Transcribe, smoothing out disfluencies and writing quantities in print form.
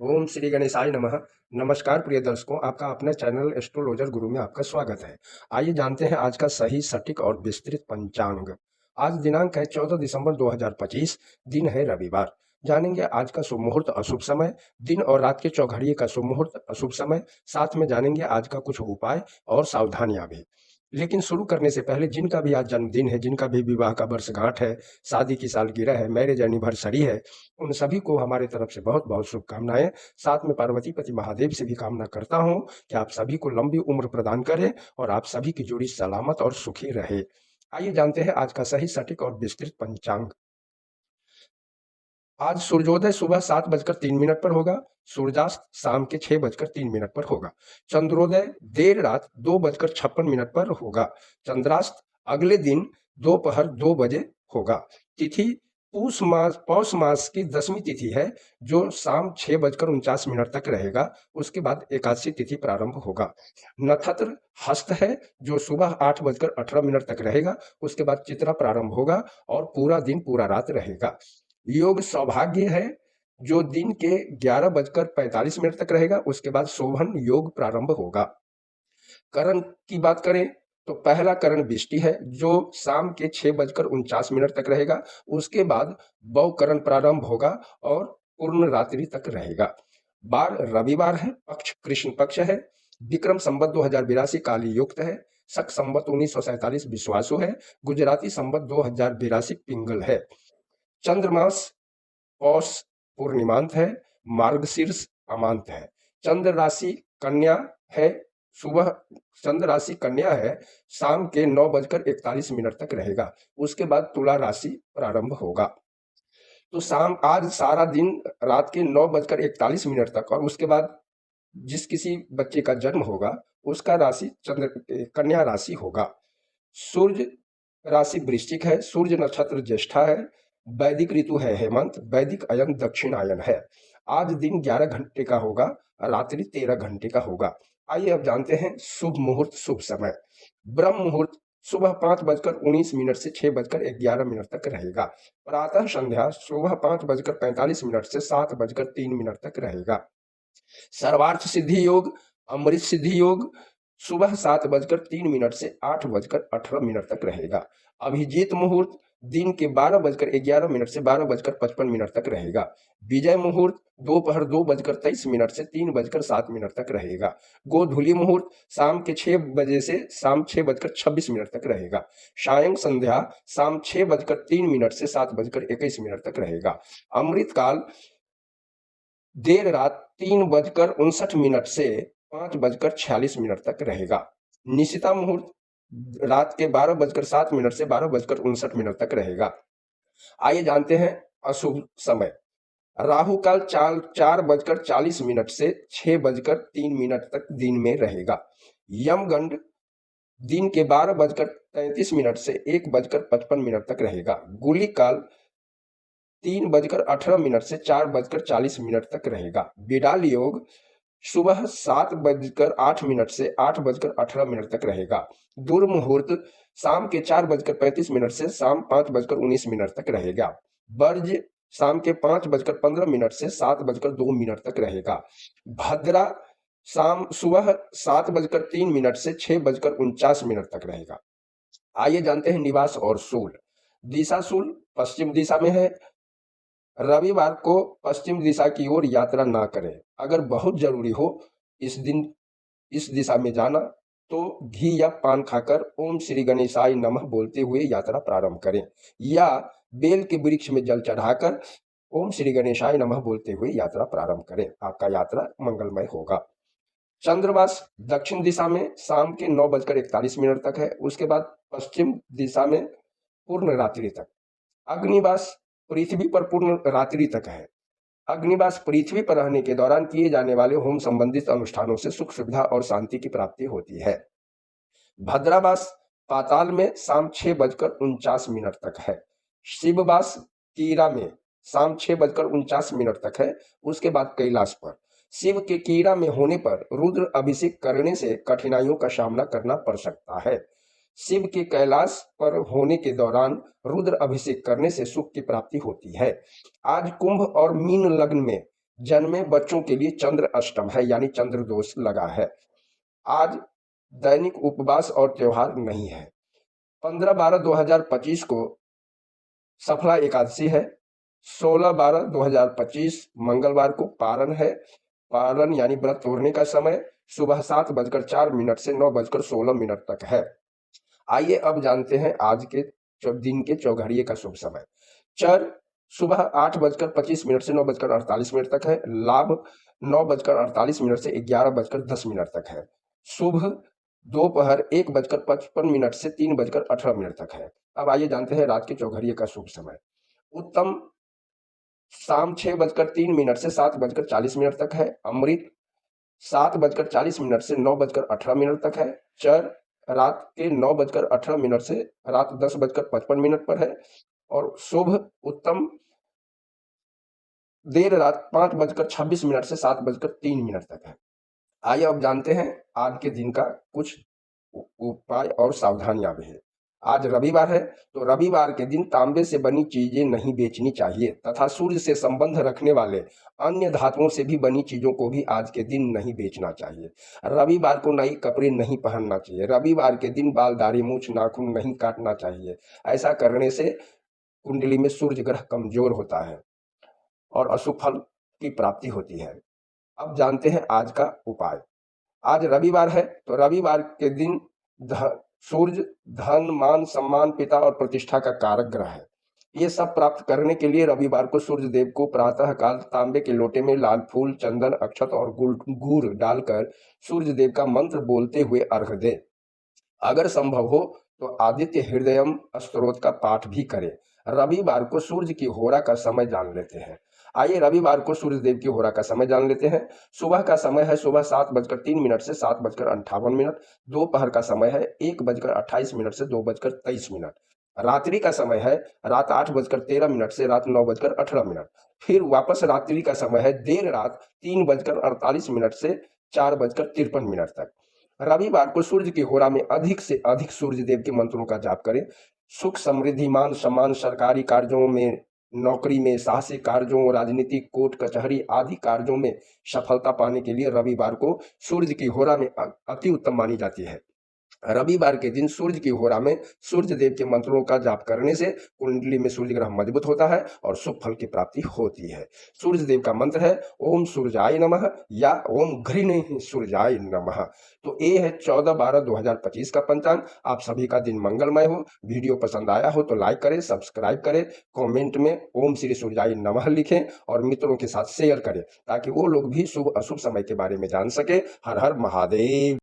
ओम श्री गणेशाय नमः। नमस्कार प्रिय दर्शकों, आपका अपने चैनल एस्ट्रोलॉजर गुरु में आपका स्वागत है। आइए जानते हैं आज का सही, सटीक और विस्तृत पंचांग। आज दिनांक है 14 दिसंबर 2025, दिन है रविवार। जानेंगे आज का शुभ मुहूर्त, अशुभ समय, दिन और रात के चौघड़िए का शुभ मुहूर्त, अशुभ समय। साथ में जानेंगे आज का कुछ उपाय और सावधानियां भी। लेकिन शुरू करने से पहले जिनका भी आज जन्मदिन है, जिनका भी विवाह का वर्षगांठ है, शादी की सालगिरह है, मैरिज एनिवर्सरी है, उन सभी को हमारे तरफ से बहुत बहुत शुभकामनाएं। साथ में पार्वती पति महादेव से भी कामना करता हूं कि आप सभी को लंबी उम्र प्रदान करें और आप सभी की जोड़ी सलामत और सुखी रहे। आइए जानते हैं आज का सही, सटीक और विस्तृत पंचांग। आज सूर्योदय सुबह 7:03 पर होगा। सूर्यास्त शाम के 6:03 पर होगा। चंद्रोदय देर रात 2:56 पर होगा। चंद्रास्त अगले दिन दोपहर 2 बजे होगा। तिथि पौष मास की 10वीं तिथि है, जो शाम 6:49 तक रहेगा। उसके बाद एकादशी तिथि प्रारंभ होगा। नक्षत्र हस्त है, जो सुबह 8:18 तक रहेगा। उसके बाद चित्रा प्रारंभ होगा और पूरा दिन पूरा रात रहेगा। योग सौभाग्य है, जो दिन के 11:45 तक रहेगा। उसके बाद शोभन योग प्रारंभ होगा। करण की बात करें तो पहला करण बिष्टि है, जो शाम के 6:49 तक रहेगा। उसके बाद बौ करण प्रारंभ होगा और पूर्ण रात्रि तक रहेगा। बार रविवार है, पक्ष कृष्ण पक्ष है। विक्रम संवत 2082 काली युक्त है। शक संवत 1947 विश्वासु है। गुजराती संवत 2082 पिंगल है। चंद्रमास पौष पूर्णिमांत है। मार्गशीर्ष अमांत है। चंद्र राशि कन्या है। सुबह चंद्र राशि कन्या है, शाम के 9:41 तक रहेगा। उसके बाद तुला राशि प्रारंभ होगा। तो शाम आज सारा दिन रात के 9:41 तक, और उसके बाद जिस किसी बच्चे का जन्म होगा उसका राशि चंद्र कन्या राशि होगा। सूर्य राशि वृश्चिक है। सूर्य नक्षत्र ज्येष्ठा है। वैदिक ऋतु है हेमंत। वैदिक अयन दक्षिणायन है। आज दिन 11 घंटे का होगा, रात्रि 13 घंटे का होगा। आइए अब जानते हैं शुभ मुहूर्त, शुभ समय। ब्रह्म मुहूर्त सुबह 5:19 से 6:11 तक रहेगा। प्रातः संध्या सुबह 5:45 से 7:03 तक रहेगा। सर्वार्थ सिद्धि योग, अमृत सिद्धि योग सुबह 7:03 से 8:18 तक रहेगा। अभिजीत मुहूर्त दिन के 12:11 से 12:55 तक रहेगा। विजय मुहूर्त दोपहर 2:23 से 3:07 तक रहेगा। गोधूली मुहूर्त शाम के 6 बजे से शाम 6:26 तक रहेगा। सायं संध्या शाम 6:03 से 7:21 तक रहेगा। अमृत काल देर रात 3:59 से 5:46 तक रहेगा। निशिता मुहूर्त रात के 12:07 से 12:59 तक रहेगा। आइए जानते हैं अशुभ समय। राहु काल 4:40 से 6:03 तक दिन में रहेगा। यमगंड दिन के 12:33 से 1:55 तक रहेगा। गुली काल 3:18 से 4:40 तक रहेगा। बिडाल योग सुबह 7:08 से 8:18 तक रहेगा। दुर्मुहूर्त शाम के 4:35 से शाम 5:19 तक रहेगा। वर्ज शाम के 5:15 से 7:02 तक रहेगा। भद्रा शाम सुबह 7:03 से 6:49 तक रहेगा। आइए जानते हैं निवास और शूल। दिशा शूल पश्चिम दिशा में है। रविवार को पश्चिम दिशा की ओर यात्रा ना करें। अगर बहुत जरूरी हो इस दिन इस दिशा में जाना, तो घी या पान खाकर ओम श्री गणेशाय नमः बोलते हुए यात्रा प्रारंभ करें, या बेल के वृक्ष में जल चढ़ाकर ओम श्री गणेशाय नमः बोलते हुए यात्रा प्रारंभ करें। आपका यात्रा मंगलमय होगा। चंद्रवास दक्षिण दिशा में शाम के 9:41 तक है। उसके बाद पश्चिम दिशा में पूर्ण रात्रि तक। अग्निवास पृथ्वी पर पूर्ण रात्रि तक है। अग्निवास पृथ्वी पर रहने के दौरान किए जाने वाले होम संबंधित अनुष्ठानों से सुख सुविधा और शांति की प्राप्ति होती है। भद्रावास पाताल में शाम 6:49 तक है। शिववास कीड़ा में शाम 6:49 तक है। उसके बाद कैलाश पर। शिव के कीड़ा में होने पर रुद्र अभिषेक करने से कठिनाइयों का सामना करना पड़ सकता है। शिव के कैलाश पर होने के दौरान रुद्र अभिषेक करने से सुख की प्राप्ति होती है। आज कुंभ और मीन लग्न में जन्मे बच्चों के लिए चंद्र अष्टम है, यानी चंद्र दोष लगा है। आज दैनिक उपवास और त्योहार नहीं है। 15/12/2025 को सफला एकादशी है। 16/12/2025 मंगलवार को पारण है। पारण यानी व्रत तोड़ने का समय सुबह 7:04 से 9:16 तक है। आइए अब जानते हैं आज के दिन के चौघड़िए का शुभ समय। चर सुबह 8:25 से 9:48 तक है। लाभ 9:48 से 11:10 तक है। शुभ दोपहर 1:55 से 3:18 तक है। अब आइए जानते हैं रात के चौघड़िए का शुभ समय। उत्तम शाम 6:03 से 7:40 तक है। अमृत 7:40 से 9:18 तक है। चर रात के 9:18 से रात 10:55 पर है। और शुभ उत्तम देर रात 5:26 से 7:03 तक है। आइए अब जानते हैं आज के दिन का कुछ उपाय और सावधानियां भी है। आज रविवार है, तो रविवार के दिन तांबे से बनी चीजें नहीं बेचनी चाहिए तथा सूर्य से संबंध रखने वाले अन्य धातुओं से भी बनी चीजों को भी आज के दिन नहीं बेचना चाहिए। रविवार को नए कपड़े नहीं पहनना चाहिए। रविवार के दिन बाल, दाढ़ी, मूछ, नाखून नहीं काटना चाहिए। ऐसा करने से कुंडली में सूर्य ग्रह कमजोर होता है और अशुभ फल की प्राप्ति होती है। अब जानते हैं आज का उपाय। आज रविवार है, तो रविवार के दिन सूर्य धन, मान, सम्मान, पिता और प्रतिष्ठा का कारक ग्रह है। ये सब प्राप्त करने के लिए रविवार को सूर्य देव को प्रातः काल तांबे के लोटे में लाल फूल, चंदन, अक्षत और गुड़ डालकर सूर्य देव का मंत्र बोलते हुए अर्घ दे। अगर संभव हो तो आदित्य हृदयम स्तोत्र का पाठ भी करें। रविवार को सूर्य की होरा का समय जान लेते हैं। आइए रविवार को सूर्य देव की होरा का समय जान लेते हैं। सुबह का समय है सुबह 7:03 से 7:58। दोपहर का समय है 1:28 से 2:23। रात्रि का समय है रात 8:13 से रात 9:18। फिर वापस रात्रि का समय है देर रात 3:48 से 4:53 तक। रविवार को सूर्य की होरा में अधिक से अधिक सूर्य देव के मंत्रों का जाप करें। सुख, समृद्धि, मान सम्मान, सरकारी कार्यों में, नौकरी में, साहसिक कार्यों, राजनीतिक, कोर्ट कचहरी आदि कार्यों में सफलता पाने के लिए रविवार को सूर्य की होरा में अति उत्तम मानी जाती है। रविवार के दिन सूर्य की होरा में सूर्य देव के मंत्रों का जाप करने से कुंडली में सूर्य ग्रह मजबूत होता है और शुभ फल की प्राप्ति होती है। सूर्य देव का मंत्र है ओम सूर्याय नमः या ओम घृणे सूर्याय नमः। तो ये है 14/12/2025 का पंचांग। आप सभी का दिन मंगलमय हो। वीडियो पसंद आया हो तो लाइक करें, सब्सक्राइब करें, कमेंट में ओम श्री सूर्याय नमः लिखें और मित्रों के साथ शेयर करें ताकि वो लोग भी शुभ अशुभ समय के बारे में जान सके। हर हर महादेव।